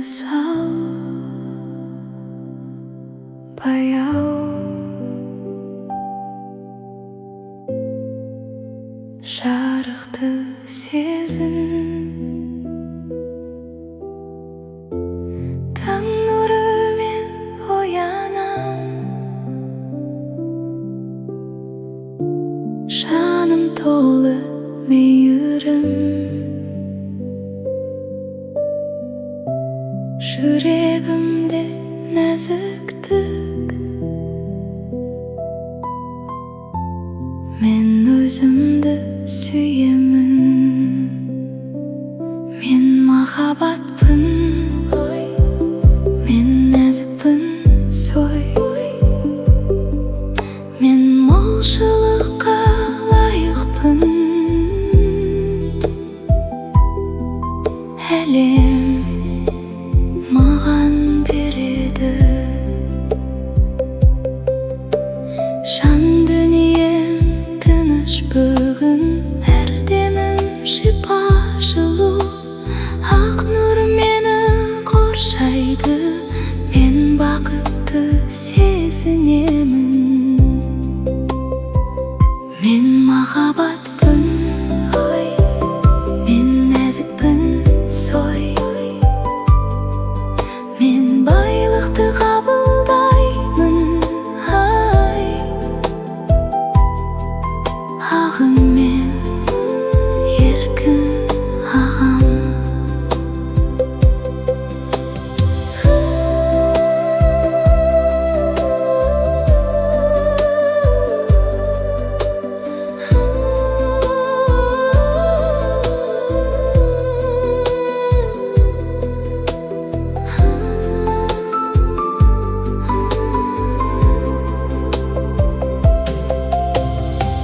сал баяу жарықты сезін таң нұрымен оянам жаным толы мейірім жүрегімде нәзіктік мен өзімді сүйемін мен махаббатпын мен нәзікпін мен молшылыққа лайықпын әлем маған береді жан дүнием тыныш бүгін әр демім шипа жылу ақ нұр мені қоршайды мен бақытты сезінемін мен махаббатпын мен нәзікпін мен байлықты қабылдаймын ағынмен еркін ағам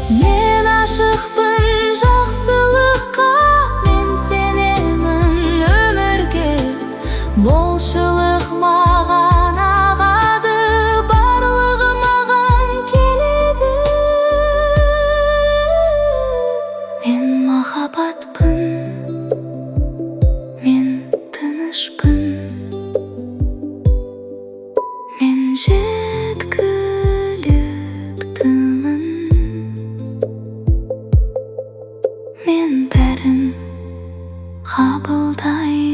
мен ашықпын жақсылыққа мен сенемін өмірге молшылық маған ағады барлығы маған келеді мен махаббатпын мен тынышпын мен жеткіліктімін мен бәрін қабылдаймын